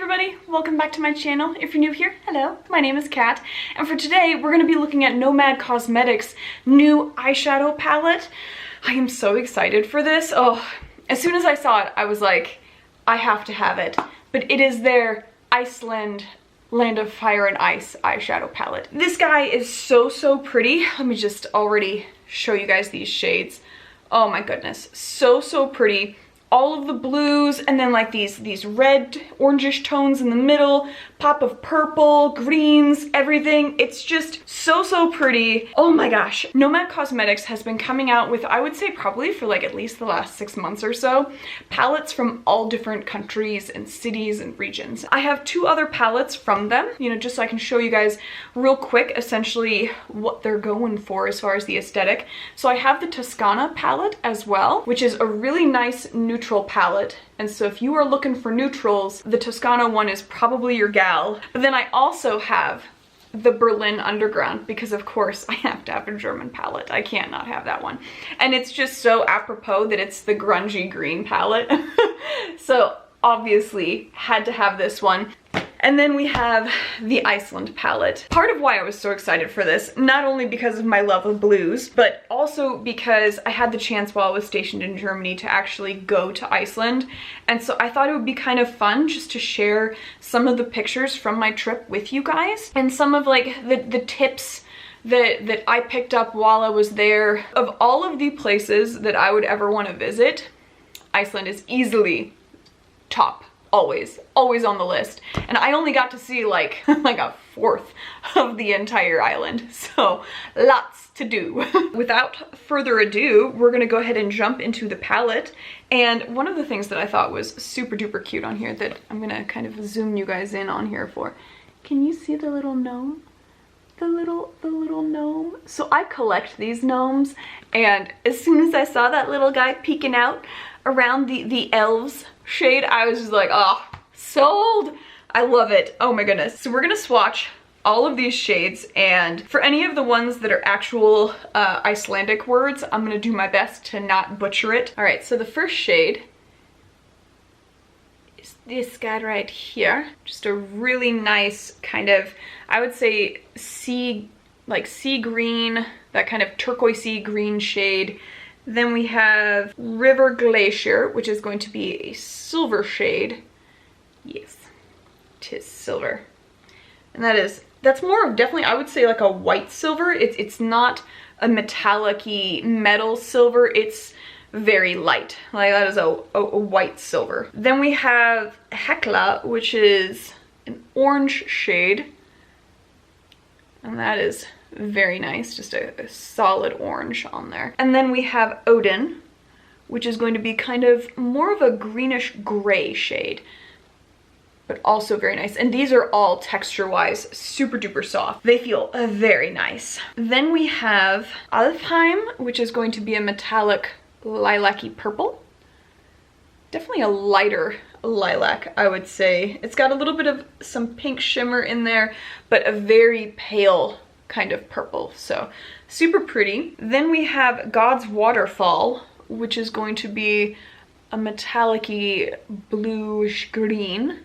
everybody, welcome back to my channel. If you're new here, hello, my name is Kat, and for today we're going to be looking at NOMAD Cosmetics' new eyeshadow palette. I am so excited for this. Oh, as soon as I saw it, I was like, I have to have it. But it is their Iceland Land of Fire and Ice eyeshadow palette. This guy is so pretty. Let me just already show you guys these shades. Oh my goodness, so pretty. All of the blues and then like these red orangish tones in the middle, pop of purple, greens, everything. It's just so pretty. Oh my gosh. NOMAD Cosmetics has been coming out with, I would say probably for like at least the last 6 months or so, palettes from all different countries and cities and regions. I have 2 other palettes from them, you know, just so I can show you guys real quick essentially what they're going for as far as the aesthetic. So I have the Toscana palette as well, which is a really nice neutral palette. And so if you are looking for neutrals, the Toscana one is probably your gal. But then I also have the Berlin Underground because of course I have to have a German palette. I can't not have that one. And it's just so apropos that it's the grungy green palette. So obviously had to have this one. And then we have the Iceland palette. Part of why I was so excited for this, not only because of my love of blues, but also because I had the chance while I was stationed in Germany to actually go to Iceland. And so I thought it would be kind of fun just to share some of the pictures from my trip with you guys and some of like the tips that I picked up while I was there. Of all of the places that I would ever want to visit, Iceland is easily top. Always on the list. And I only got to see like a fourth of the entire island. So lots to do. Without further ado, we're gonna go ahead and jump into the palette. And one of the things that I thought was super duper cute on here that I'm gonna kind of zoom you guys in on here for. Can you see the little gnome? The little gnome. So I collect these gnomes, and as soon as I saw that little guy peeking out around the Elves shade, I was just like, oh, sold. I love it. Oh my goodness. So we're gonna swatch all of these shades, and for any of the ones that are actual Icelandic words, I'm gonna do my best to not butcher it. All right, so the first shade is this guy right here. Just a really nice kind of, I would say sea green, that kind of turquoisey green shade. Then we have River Glacier, which is going to be a silver shade. Yes, 'tis silver. And that's more of definitely, I would say like a white silver. It's not a metallic-y metal silver. It's very light. Like that is a white silver. Then we have Hekla, which is an orange shade. And that is very nice, just a solid orange on there. And then we have Odin, which is going to be kind of more of a greenish gray shade, but also very nice. And these are all texture-wise super duper soft. They feel very nice. Then we have Alpheim, which is going to be a metallic lilac-y purple. Definitely a lighter lilac, I would say. It's got a little bit of some pink shimmer in there, but a very pale kind of purple, so super pretty. Then we have God's Waterfall, which is going to be a metallic-y bluish green.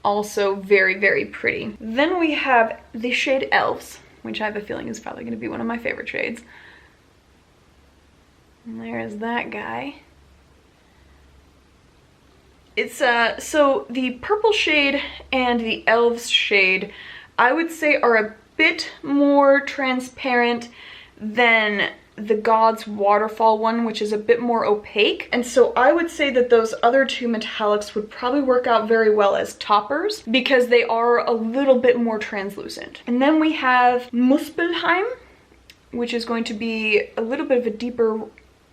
Also very pretty. Then we have the shade Elves, which I have a feeling is probably going to be one of my favorite shades. And there's that guy. It's so the purple shade and the Elves shade, I would say, are a bit more transparent than the God's Waterfall one, which is a bit more opaque. And so I would say that those other 2 metallics would probably work out very well as toppers because they are a little bit more translucent. And then we have Muspelheim, which is going to be a little bit of a deeper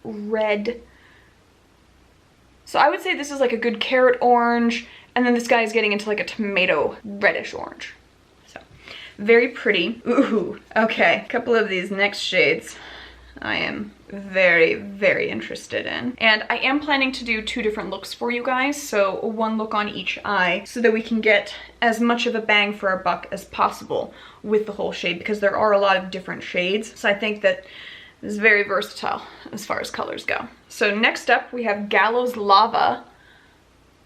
red. So I would say this is like a good carrot orange, and then this guy is getting into like a tomato reddish orange. So very pretty. Ooh, okay. A couple of these next shades I am very interested in. And I am planning to do 2 different looks for you guys, so 1 look on each eye so that we can get as much of a bang for our buck as possible with the whole shade, because there are a lot of different shades. So I think that it's very versatile as far as colors go. So next up we have Gallows Lava,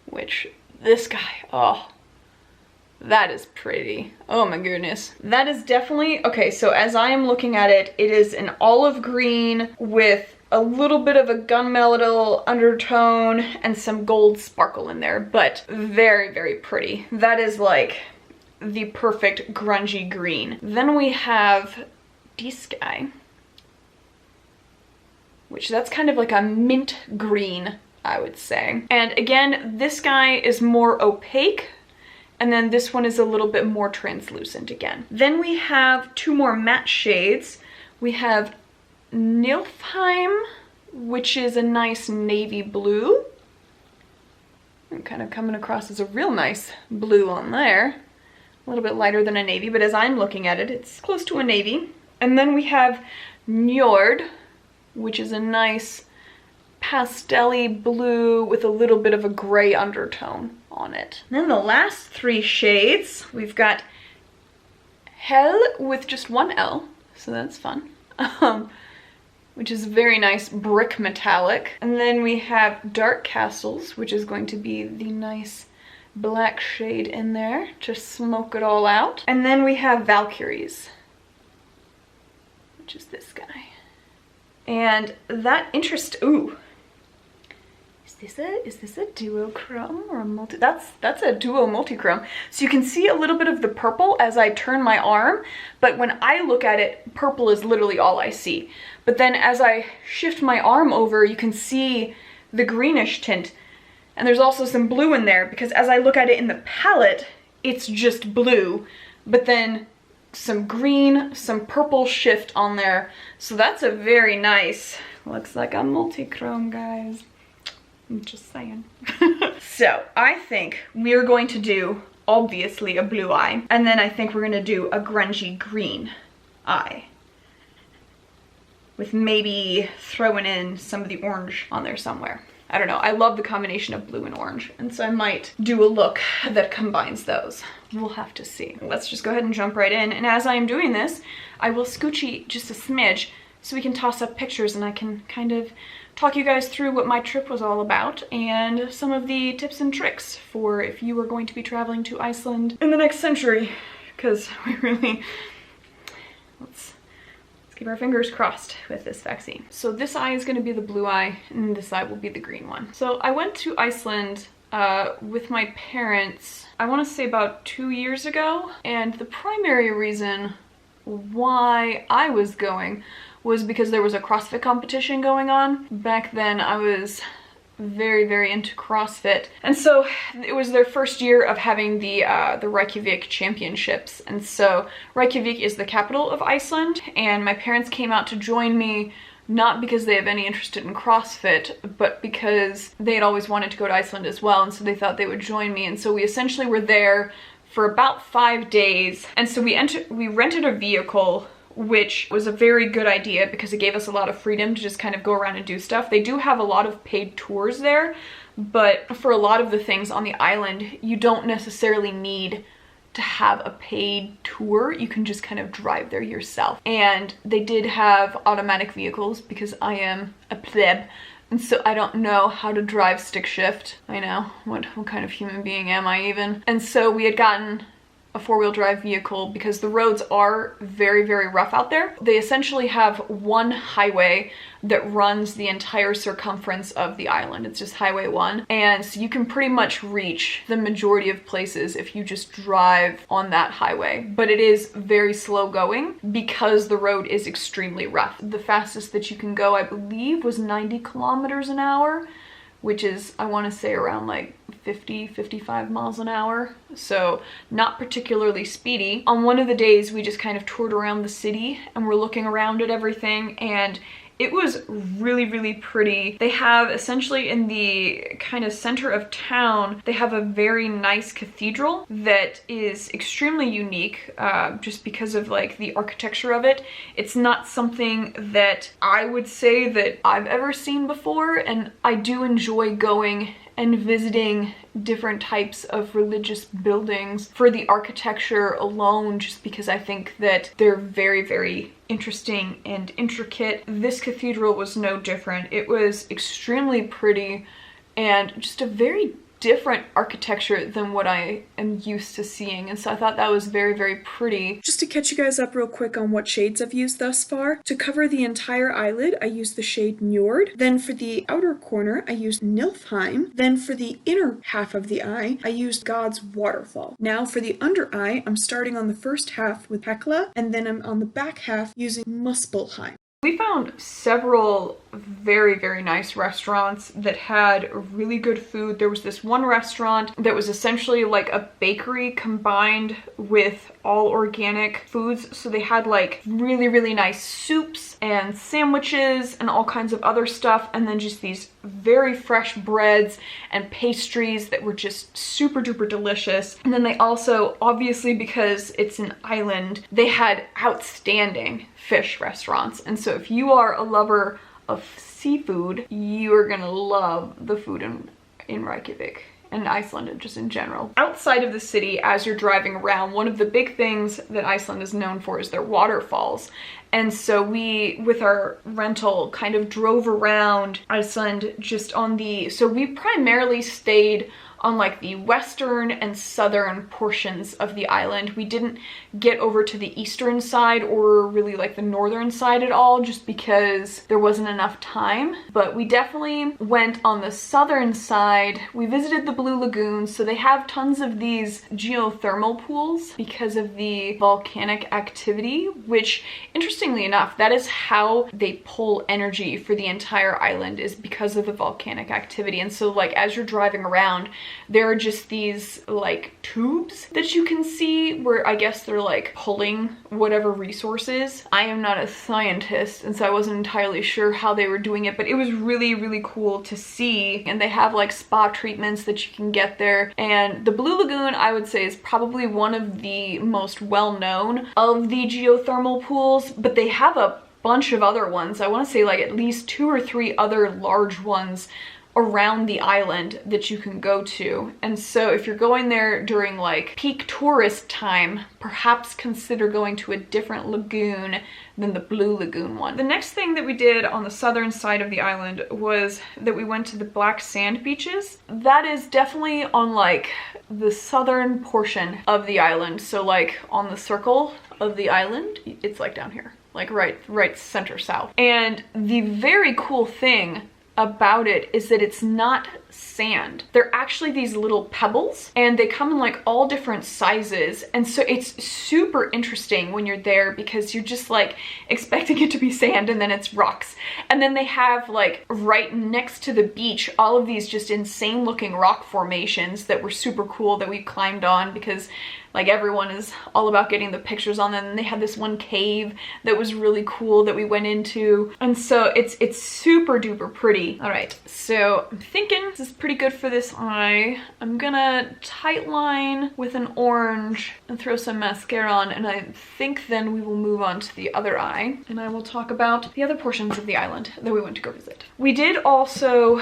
which this guy, oh, that is pretty. Oh my goodness. That is definitely, okay, so as I am looking at it, it is an olive green with a little bit of a gunmetal undertone and some gold sparkle in there, but very, very pretty. That is like the perfect grungy green. Then we have this guy, which that's kind of like a mint green, I would say. And again, this guy is more opaque, and then this one is a little bit more translucent again. Then we have two more matte shades. We have Nilfheim, which is a nice navy blue. I'm kind of coming across as a real nice blue on there. A little bit lighter than a navy, but as I'm looking at it, it's close to a navy. And then we have Njord, which is a nice pastel-y blue with a little bit of a gray undertone on it. And then the last three shades, we've got Hell with just one L, so that's fun, which is a very nice brick metallic. And then we have Dark Castles, which is going to be the nice black shade in there to smoke it all out. And then we have Valkyries, which is this guy. And that ooh. Is this a duochrome or a multi? That's a duo multichrome. So you can see a little bit of the purple as I turn my arm, but when I look at it, purple is literally all I see. But then as I shift my arm over, you can see the greenish tint. And there's also some blue in there because as I look at it in the palette, it's just blue, but then some green, some purple shift on there. So that's a very nice, looks like a multichrome, guys. I'm just saying. So I think we are going to do, obviously, a blue eye. And then I think we're going to do a grungy green eye, with maybe throwing in some of the orange on there somewhere. I don't know. I love the combination of blue and orange. And so I might do a look that combines those. We'll have to see. Let's just go ahead and jump right in. And as I am doing this, I will scoochie just a smidge so we can toss up pictures and I can kind of talk you guys through what my trip was all about and some of the tips and tricks for if you are going to be traveling to Iceland in the next century, because we really, let's keep our fingers crossed with this vaccine. So this eye is going to be the blue eye and this eye will be the green one. So I went to Iceland with my parents, I want to say about 2 years ago, and the primary reason why I was going was because there was a CrossFit competition going on. Back then I was very, very into CrossFit. And so it was their first year of having the Reykjavik championships. And so Reykjavik is the capital of Iceland, and my parents came out to join me, not because they have any interest in CrossFit, but because they had always wanted to go to Iceland as well. And so they thought they would join me. And so we essentially were there for about 5 days. And so we rented a vehicle, which was a very good idea because it gave us a lot of freedom to just kind of go around and do stuff. They do have a lot of paid tours there, but for a lot of the things on the island, you don't necessarily need to have a paid tour. You can just kind of drive there yourself. And they did have automatic vehicles because I am a pleb, and so I don't know how to drive stick shift. I know, what kind of human being am I even? And so we had gotten a 4-wheel drive vehicle because the roads are very, very rough out there. They essentially have one highway that runs the entire circumference of the island. It's just Highway 1. And so you can pretty much reach the majority of places if you just drive on that highway. But it is very slow going because the road is extremely rough. The fastest that you can go, I believe, was 90 kilometers an hour, which is, I want to say, around like 50, 55 miles an hour. So not particularly speedy. On one of the days, we just kind of toured around the city and we're looking around at everything, and it was really, really pretty. They have essentially in the kind of center of town, they have a very nice cathedral that is extremely unique just because of like the architecture of it. It's not something that I would say that I've ever seen before, and I do enjoy going and visiting different types of religious buildings for the architecture alone, just because I think that they're very, very interesting and intricate. This cathedral was no different. It was extremely pretty and just a very different architecture than what I am used to seeing, and so I thought that was very, very pretty. Just to catch you guys up real quick on what shades I've used thus far. To cover the entire eyelid, I used the shade Njord. Then for the outer corner, I used Nilfheim. Then for the inner half of the eye, I used God's Waterfall. Now for the under eye, I'm starting on the first half with Hekla, and then I'm on the back half using Muspelheim. We found several very, very nice restaurants that had really good food. There was this one restaurant that was essentially like a bakery combined with all organic foods. So they had like really, really nice soups and sandwiches and all kinds of other stuff. And then just these very fresh breads and pastries that were just super duper delicious. And then they also, obviously because it's an island, they had outstanding fish restaurants. And so if you are a lover of seafood, you are gonna love the food in Reykjavik and Iceland and just in general. Outside of the city, as you're driving around, one of the big things that Iceland is known for is their waterfalls. And so we, with our rental, kind of drove around Iceland just on the, so we primarily stayed on like the western and southern portions of the island. We didn't get over to the eastern side or really like the northern side at all, just because there wasn't enough time. But we definitely went on the southern side. We visited the Blue Lagoons. So they have tons of these geothermal pools because of the volcanic activity, which interestingly enough, that is how they pull energy for the entire island, is because of the volcanic activity. And so like as you're driving around, there are just these like tubes that you can see where I guess they're like pulling whatever resources. I am not a scientist, and so I wasn't entirely sure how they were doing it, but it was really, really cool to see. And they have like spa treatments that you can get there. And the Blue Lagoon, I would say, is probably one of the most well-known of the geothermal pools, but they have a bunch of other ones. I want to say like at least 2 or 3 other large ones around the island that you can go to. And so if you're going there during like peak tourist time, perhaps consider going to a different lagoon than the Blue Lagoon one. The next thing that we did on the southern side of the island was that we went to the black sand beaches. That is definitely on like the southern portion of the island. So like on the circle of the island, it's like down here, like right center south. And the very cool thing about it is that it's not sand. They're actually these little pebbles, and they come in like all different sizes. And so it's super interesting when you're there because you're just like expecting it to be sand, and then it's rocks. And then they have like right next to the beach all of these just insane looking rock formations that were super cool that we climbed on because like everyone is all about getting the pictures on them. And they had this one cave that was really cool that we went into. And so it's super duper pretty. All right, so I'm thinking this is pretty good for this eye. I'm gonna tight line with an orange and throw some mascara on, and I think then we will move on to the other eye, and I will talk about the other portions of the island that we went to go visit. We did also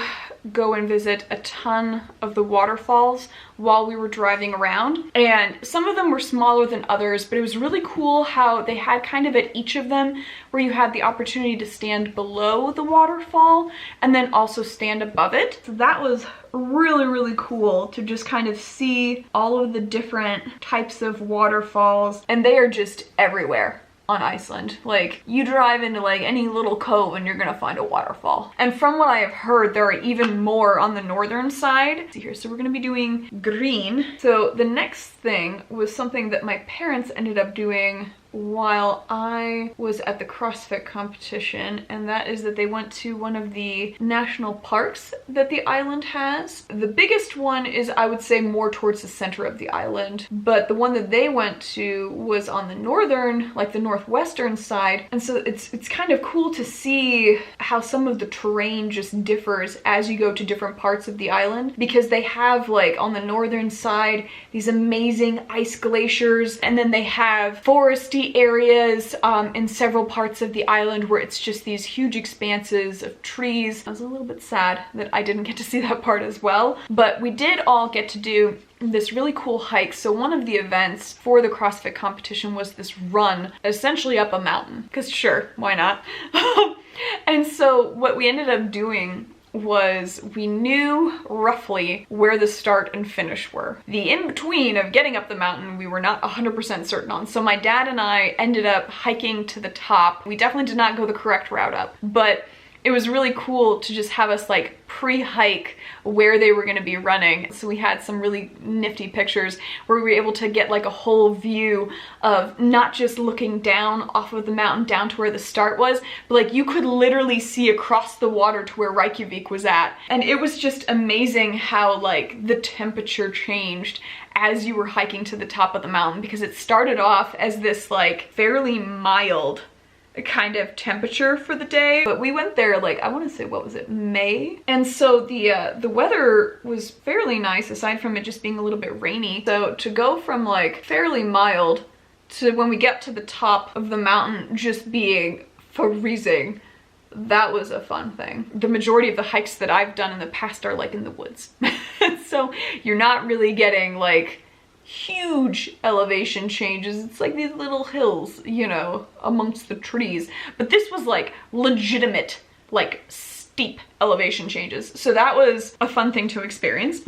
go and visit a ton of the waterfalls while we were driving around, and some of them were smaller than others, but it was really cool how they had kind of at each of them where you had the opportunity to stand below the waterfall and then also stand above it. So that was really, really cool to just kind of see all of the different types of waterfalls, and they are just everywhere on Iceland. Like, you drive into like any little cove and you're gonna find a waterfall. And from what I have heard, there are even more on the northern side. See here, so we're gonna be doing green. So the next thing was something that my parents ended up doing while I was at the CrossFit competition, and that is that they went to one of the national parks that the island has. The biggest one is, I would say, more towards the center of the island, but the one that they went to was on the northern, like the northwestern side. And so it's kind of cool to see how some of the terrain just differs as you go to different parts of the island, because they have like on the northern side these amazing ice glaciers, and then they have foresty areas in several parts of the island where it's just these huge expanses of trees. I was a little bit sad that I didn't get to see that part as well, but we did all get to do this really cool hike. So one of the events for the CrossFit competition was this run essentially up a mountain, because sure, why not? And so what we ended up doing was we knew roughly where the start and finish were. The in-between of getting up the mountain, we were not 100% certain on. So my dad and I ended up hiking to the top. We definitely did not go the correct route up, but it was really cool to just have us like pre-hike where they were going to be running. So we had some really nifty pictures where we were able to get like a whole view of not just looking down off of the mountain down to where the start was, but like you could literally see across the water to where Reykjavik was at. And it was just amazing how like the temperature changed as you were hiking to the top of the mountain, because it started off as this like fairly mild kind of temperature for the day, but we went there like, I want to say, what was it, May? And so the weather was fairly nice aside from it just being a little bit rainy. So to go from like fairly mild to when we get to the top of the mountain just being freezing, that was a fun thing. The majority of the hikes that I've done in the past are like in the woods. So you're not really getting like huge elevation changes. It's like these little hills, you know, amongst the trees. But this was like legitimate, like steep elevation changes. So that was a fun thing to experience.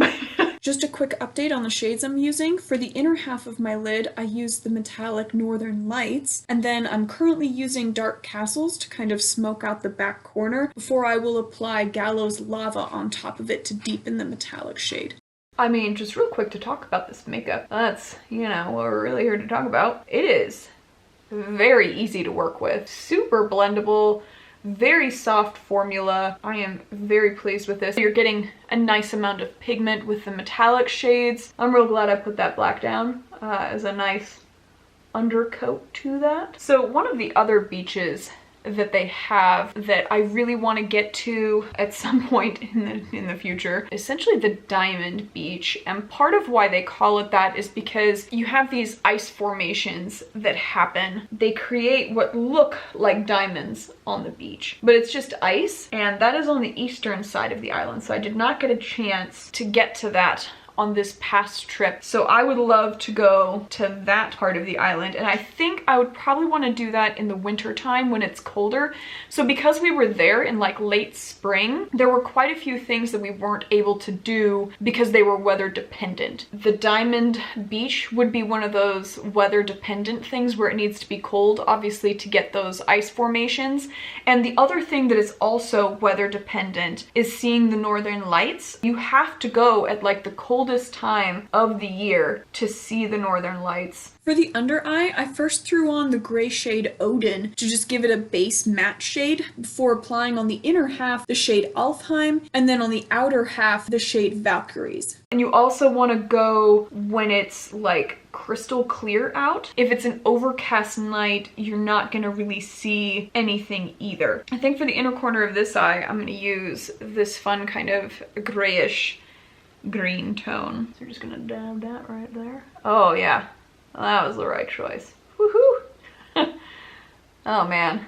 Just a quick update on the shades I'm using. For the inner half of my lid, I used the metallic Northern Lights, and then I'm currently using Dark Castles to kind of smoke out the back corner before I will apply Gallows Lava on top of it to deepen the metallic shade. I mean, just real quick to talk about this makeup. That's, you know, what we're really here to talk about. It is very easy to work with, super blendable, very soft formula. I am very pleased with this. You're getting a nice amount of pigment with the metallic shades. I'm real glad I put that black down as a nice undercoat to that. So one of the other beaches that they have that I really want to get to at some point in the future, essentially the Diamond Beach. And part of why they call it that is because you have these ice formations that happen. They create what look like diamonds on the beach, but it's just ice, and that is on the eastern side of the island. So I did not get a chance to get to that on this past trip. So I would love to go to that part of the island, and I think I would probably want to do that in the winter time when it's colder. So because we were there in like late spring, there were quite a few things that we weren't able to do because they were weather dependent. The Diamond Beach would be one of those weather dependent things where it needs to be cold, obviously, to get those ice formations. And the other thing that is also weather dependent is seeing the Northern Lights. You have to go at like the coldest time of the year to see the Northern Lights. For the under eye, I first threw on the gray shade Odin to just give it a base matte shade before applying on the inner half the shade Alpheim, and then on the outer half the shade Valkyries. And you also want to go when it's like crystal clear out. If it's an overcast night, you're not going to really see anything either. I think for the inner corner of this eye, I'm going to use this fun kind of grayish green tone. So we're just gonna dab that right there. Oh yeah, well, that was the right choice. Woohoo! Oh man,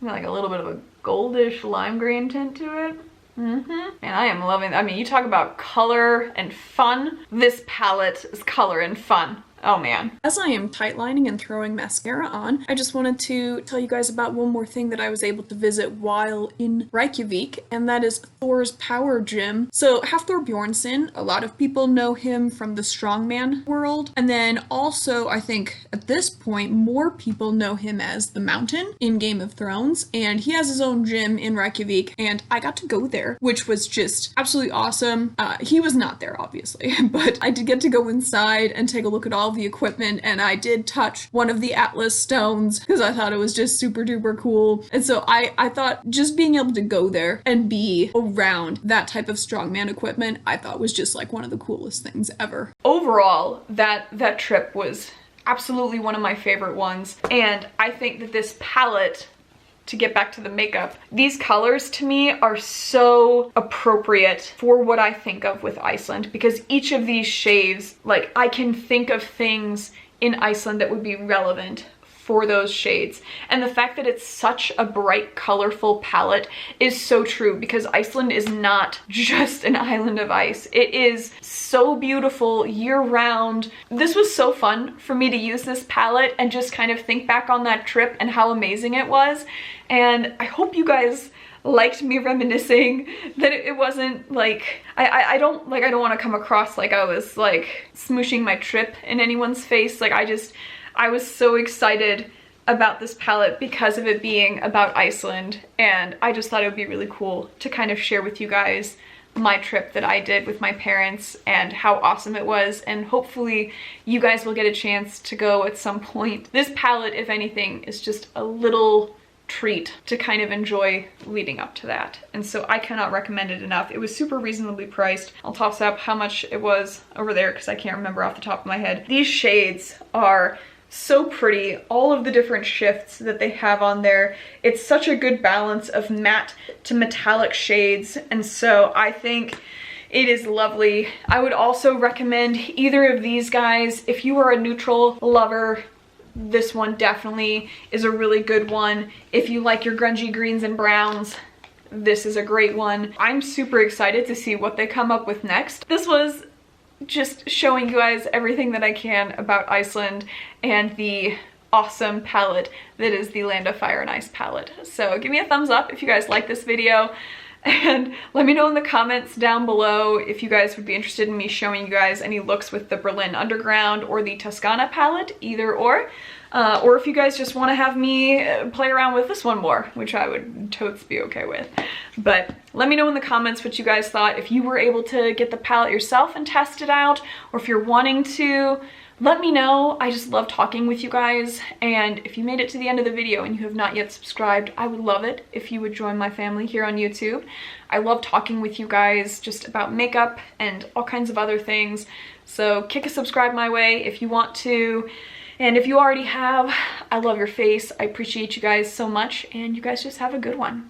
got like a little bit of a goldish lime green tint to it. And I am loving, I mean, you talk about color and fun. This palette is color and fun. Oh man. As I am tightlining and throwing mascara on, I just wanted to tell you guys about one more thing that I was able to visit while in Reykjavik, and that is Thor's power gym. So Hafthor Bjornsson, a lot of people know him from the strongman world, and then also I think at this point more people know him as the Mountain in Game of Thrones, and he has his own gym in Reykjavik, and I got to go there, which was just absolutely awesome. He was not there obviously, but I did get to go inside and take a look at all the equipment, and I did touch one of the Atlas stones because I thought it was just super duper cool. And so I thought just being able to go there and be around that type of strongman equipment, I thought was just like one of the coolest things ever. Overall, that trip was absolutely one of my favorite ones, and I think that this palette, to get back to the makeup, these colors to me are so appropriate for what I think of with Iceland, because each of these shades, like I can think of things in Iceland that would be relevant for those shades. And the fact that it's such a bright, colorful palette is so true, because Iceland is not just an island of ice. It is so beautiful year-round. This was so fun for me to use this palette and just kind of think back on that trip and how amazing it was. And I hope you guys liked me reminiscing, that it wasn't like, I don't want to come across like I was like smooshing my trip in anyone's face. Like I was so excited about this palette because of it being about Iceland, and I just thought it would be really cool to kind of share with you guys my trip that I did with my parents and how awesome it was, and hopefully you guys will get a chance to go at some point. This palette, if anything, is just a little treat to kind of enjoy leading up to that, and so I cannot recommend it enough. It was super reasonably priced. I'll toss up how much it was over there because I can't remember off the top of my head. These shades are so pretty, all of the different shifts that they have on there. It's such a good balance of matte to metallic shades, and so I think it is lovely. I would also recommend either of these guys. If you are a neutral lover, this one definitely is a really good one. If you like your grungy greens and browns, this is a great one. I'm super excited to see what they come up with next. This was just showing you guys everything that I can about Iceland and the awesome palette that is the Land of Fire and Ice palette. So give me a thumbs up if you guys like this video, and let me know in the comments down below if you guys would be interested in me showing you guys any looks with the Berlin Underground or the Toscana palette, either or if you guys just want to have me play around with this one more, which I would totes be okay with. But let me know in the comments what you guys thought. If you were able to get the palette yourself and test it out, or if you're wanting to, let me know. I just love talking with you guys, and if you made it to the end of the video and you have not yet subscribed, I would love it if you would join my family here on YouTube. I love talking with you guys just about makeup and all kinds of other things, so kick a subscribe my way if you want to. And if you already have, I love your face. I appreciate you guys so much, and you guys just have a good one.